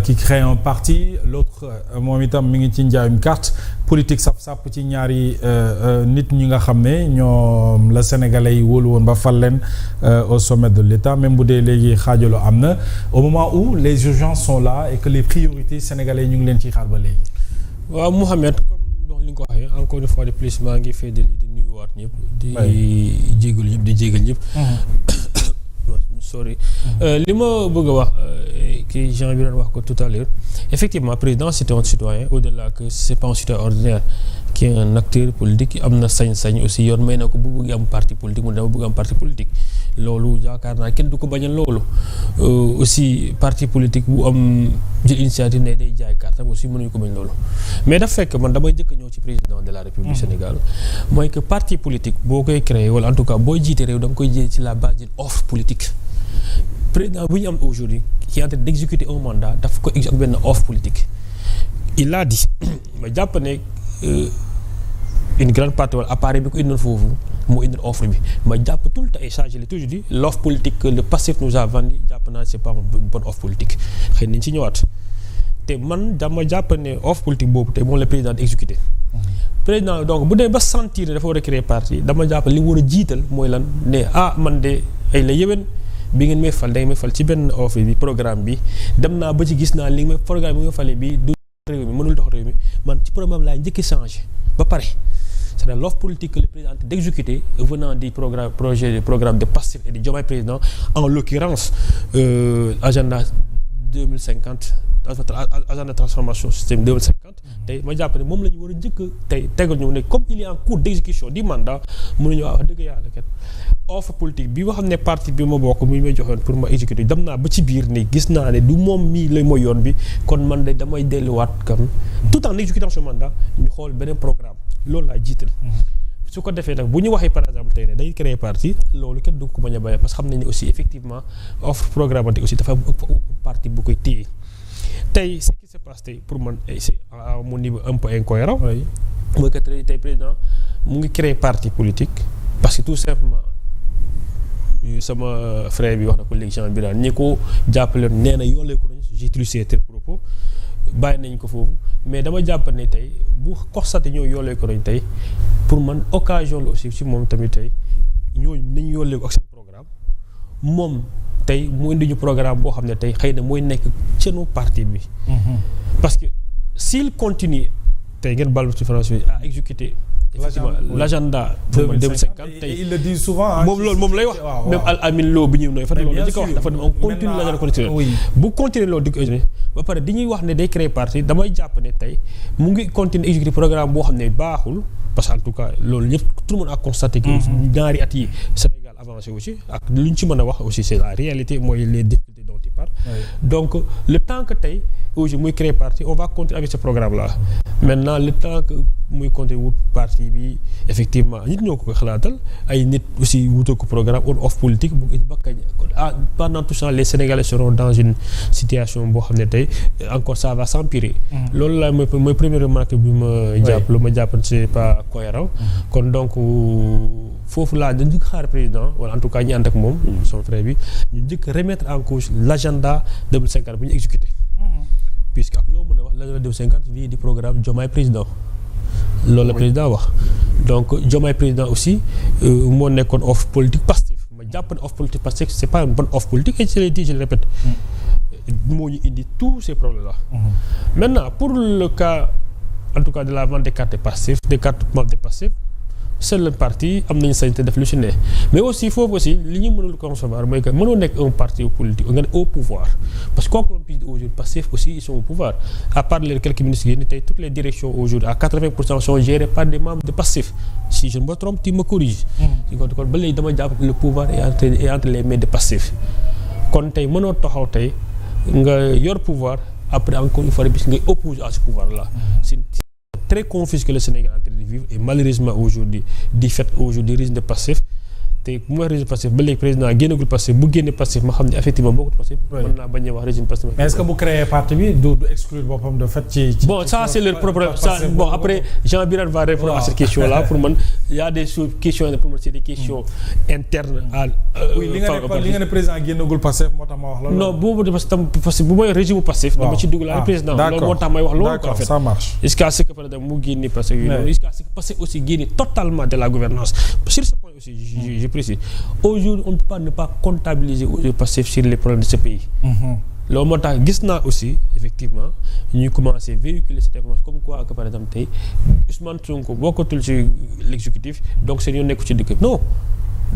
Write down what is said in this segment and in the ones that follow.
qui crée un parti l'autre moom itam mi ngi ci njaayum carte politique sap ci ñaari nit ñi nga xam ne ñoom la sénégalais yi wóolu woon ba fal leen au sommet de l'État même bu dee léegi xaajaloo am na au moment où les urgences sont là et que les priorités sénégalais yi ñu ngi leen ciy xaar ba léegi. waaw Mouhamed comme li nga ko waxee encore une fois de plus maa ngi fay di nuyuwaat ñëpp. di jégal ñëpp. Sorry. Li ma bëgg a wax kii Jean bi doon wax ko tout à l'heure effectivement président c'est un citoyen au-delà que c'est pas un citoyen ordinaire qui est un acteur politique am na sañ-sañ aussi yoon may na ko bu bëgg am parti politique mu dama bëgg am parti politique loolu yaakaar naa kenn du ko bañal loolu aussi parti politique bu am jël initiative ne day jaay carte aussi mënuñu ko bañ loolu mais daf fekk man damay njëkk a ñëw ci président de la République du Sénégal mooy que parti politique boo koy créer wala en tout cas booy jiite réew da nga koy jiite ci la base d'une offre politique président bu ñu am aujourd'hui qui est en train d'exécuter un mandat daf ko exécuter benn offre politique il a dit ma jàpp ne une grande partie wala appareil bi ko indoon foofu moo indi offre bi ma jàpp tout le temps et ça je l'ai toujours dit l'offre politique que le passif nous a vendu jàpp naa c'est pas une bonne offre politique xëy nañ ci ñëwaat te man dama jàpp ne offre politique boobu te moom le président di exécuter président donc bu dee ba sentir ne dafa war a créer parti dama jàpp li mu war a jiital mooy lan ne man de ay la yéwén bi ngeen may fal da ngeen may fal ci benn offre bi programme bi dem naa ba ci gis naa li nga may programme bi nga fale bi du réew mi mënul dox réew mi man ci programme laay njëkk changé ba pare c'est-à-dire l'offre politique que le président d'exécuter venant du programme de Pastef et du Diomaye président en l'occurrence agenda 2050 agenda de transformation système 2050 tey ma jàpp ne moom la ñu war a njëkk tey tegal ñu ne comme il est en cours d'exécution du mandat mënuñu wax dëgg yàlla kat offre politique bi nga xam ne parti bi ma bokk mu may joxoon pour ma exécuter dem naa ba ci biir ne gis naa ne du moom mii la mooy yoon bi kon man de damay delluwaat kam tout en exécutant ce mandat ñu xool beneen programme loolu laa jiital su ko defee nag bu ñu waxee par exemple tey ne day créer parti loolu kenn du ko bañ a bàyyi parce que xam nañ ne aussi effectivement offre programmatique aussi dafa parti bu koy téye tey ce qui se passe tey pour man c'est à mon niveau un peu incohérent mooy que tey président mu ngi créer parti politique parce que tout simplement sama frère bi wax na ko léegi Jean Birane ñi ko jàppale nee na yoolee ko nañ j'ai utilisé tel propos bàyyi nañ ko foofu mais dama jàpp ne tey bu constaté ñoo yoolee ko nañ tey pour man occasion la aussi ci moom tamit tey ñooñu nañ yoolee ko ak seen programme moom tey mu indi ñu programme boo xam ne tey xëy na mooy nekk cenu parti bi parce que s'il continue tey ngeen balu ci France bi à exécuter l'agenda 2050 tey il le dit souvent moom loolu moom lay wax même Al Amin Lo bi ñuy nooy fa loolu la ko wax dafa on continue l'agenda continuer bu continuer loolu di ko ba pare di ñuy wax ne day créer parti damay jàpp ne tey mu ngi continuer exécuter programme boo xam ne baaxul parce que en tout cas loolu ñëpp tout le monde a constaté que ñaari at yi Sénégal avancé aussi ak lu ñu ci mën a wax aussi c'est la réalité mooy les difficultés dont il parle donc le temps que tey aujourd'hui muy créer parti on va continuer avec ce programme là maintenant le temps que muy continuer wut parti bi effectivement nit ñoo ko xalaatal ay nit aussi wutal ko programme on off politique bu it bakkañ pendant tout ça les Sénégalais seront dans une situation boo xam ne tey encore ça va s'empirer loolu la mooy première remarque bi ma jàpp lu ma jàpp c'est pas cohérent kon donc foofu laa da njëkk xaar président wala en tout cas ñi ànd ak moom son frère bi ñu njëkk remettre en cause l'agenda 2050 bu ñu exécuté puisque ak loo mën a wax l'agenda 2050 vient du programme Diomaye président loolu la président wax donc Diomaye président aussi moo nekkoon offre politique Pastef ma jàpp ne offre politique Pastef c'est pas une bonne offre politique et je l'ai dit je le répète moo ñu indi tous ces problèmes là maintenant pour le cas en tout cas de la vente des cartes Pastef des cartes membres de Pastef seul le parti am nañu sañ te def lu ci ne mais aussi foofu aussi li ñu mënul concevoir mooy que mënoo nekk un parti politique nga ne au pouvoir parce que quoi que l'on puisse dire aujourd'hui Pastef aussi ils sont au pouvoir à part les quelques ministres yi tey toutes les directions aujourd'hui à 80% sont gérées par des membres de Pastef si je ne me trompe tu me corriges kon ba léegi dama jàpp le pouvoir est entre les mains de Pastef kon tey mënoo taxaw tey nga yor pouvoir après encore une fois bis ngay opposer à ce pouvoir là c'est très confus que le Sénégal est en train de vivre et malheureusement aujourd'hui du fait aujourd'hui risque de Pastef te bu ma wax régime Pastef ba léegi président génnagul Pastef bu génne Pastef ma xam ne effectivement bokkul Pastef. mën naa bañ a wax régime Pastef. mais est-ce que bu créer parti bi du exclure boppam de fait ci. bon ça c'est leur problème ça bon après Jean Birane va répondre à cette question là pour man y a des questions pour man c'est des questions internes à. oui li nga ne président génnagul Pastef moo tax ma wax la. non boobu parce que bu mooy régime Pastef. dama ci dugg la président loolu moo tax may wax loolu. d'accord ça marche. jusqu'à ce que par exemple mu génne parce que jusqu'à ce que Pastef aussi génne totalement de la gouvernance sur ce point aussi je précise aujourd'hui on ne peut pas ne pas comptabiliser aujourd'hui Pastef sur les problèmes de ce pays. loolu moo tax gis naa aussi effectivement ñuy commencer véhiculer cette information comme quoi que par exemple tey Ousmane Sonko bokkatul ci l'exécutif donc seen yoon nekku ci dëkk non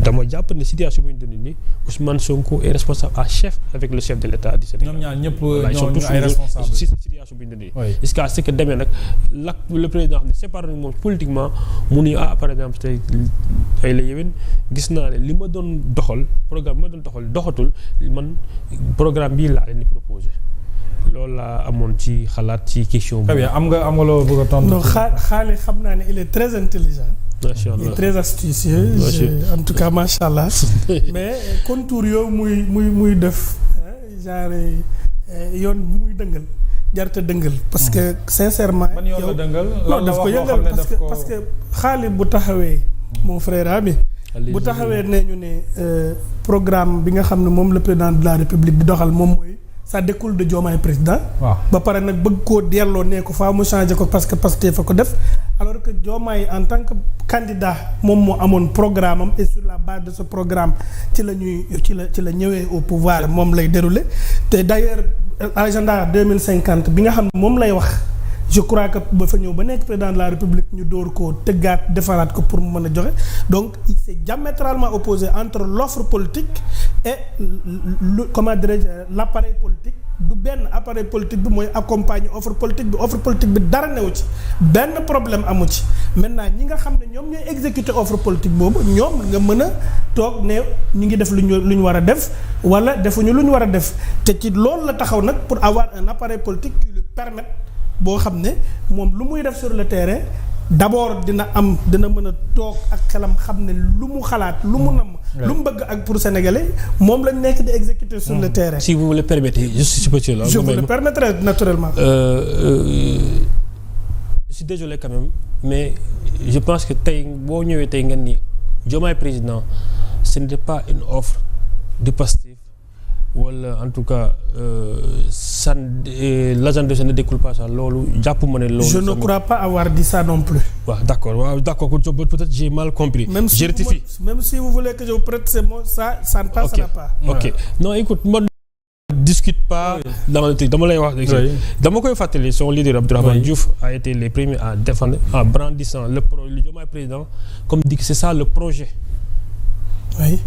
dama jàpp ne situation bi ñu dund nii Ousmane Sonko est responsable à chef avec le chef de l'État du Sénégal. ñoom ñaar ñëpp ñoo ay responsables si situation bi ñu dund nii. jusqu'à ce que demee nag le président xam ne séparé na moom politiquement mu ni par exemple tey ay la yéwén gis naa ne li ma doon doxal programme bi ma doon doxal doxatul man programme bii laa leen di proposé loolu laa amoon ci xalaat ci question. très bien am nga loo bëgg a tontu. non xaali xam naa ne il est très intelligent. macha allah il est très astucieux. en tout cas macha allah. mais contour yooyu muy def genre yoon bi muy dëngal jarta dëngal. parce que sincèrement. ban yoon la dëngal non daf ko yëngal parce que xaali bu taxawee. mon frère Ami. bu taxawee ne ñu ne programme bi nga xam ne moom le président de la république di doxal moom mooy. ça découle de Diomaye président. waaw ba pare nag bëgg koo delloo ne ko faa mu changer ko parce que Pastef fa ko def alors que Diomaye en tant que candidat moom moo amoon programme am et sur la base de ce programme ci la ñëwee au pouvoir moom lay dérouler te d'ailleurs agenda 2050 bi nga xam ne moom lay wax je crois que ba fa ñëw ba nekk président de la République ñu door koo tëggaat defaraat ko pour mu mën a joxe donc il s'est diamétralement opposé entre l'offre politique et comment dirais-je l'appareil politique du benn appareil politique bi mooy accompagner offre politique bi dara newu ci benn problème amu ci maintenant ñi nga xam ne ñoom ñooy exécuter offre politique boobu ñoom nga mën a toog ne ñu ngi def lu ñu war a def wala defuñu lu ñu war a def te ci loolu la taxaw nag pour avoir un appareil politique qui lui permette boo xam ne moom lu muy def sur le terrain d'abord dina mën a toog ak xelam xam ne lu mu xalaat lu mu nam lu mu bëgg ak pour sénégalais moom lañ nekk di exécuter sur le terrain. si vous me le permettez je vous le permettrai naturellement. Je suis désolé quand même mais je pense que tey boo ñëwee tey ngeen ni Diomaye président ce n'était pas une offre de Pastef wala en tout cas l'agenda ne découle pas ça loolu jàpp ma ne loolu. je ne crois pas avoir dit ça non plus. waaw d'accord peut-être j'ai mal compris. Je rectifie. Même si vous voulez que je vous prête ces mots ça ne passera pas. ok non écoute moi discute pas dans le truc dama lay wax. dama koy fàttali son leader Abdourahmane Diouf a été les premiers à défendre en brandissant le Diomaye président comme dit que c'est ça le projet. oui.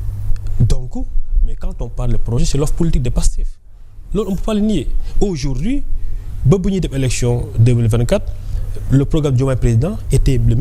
donc. Mais quand on parle de projet, c'est l'offre politique de Pastef. Loolu on ne peut pas le nier. Aujourd'hui ba bu ñuy def élection 2024 le programme Diomaye président était le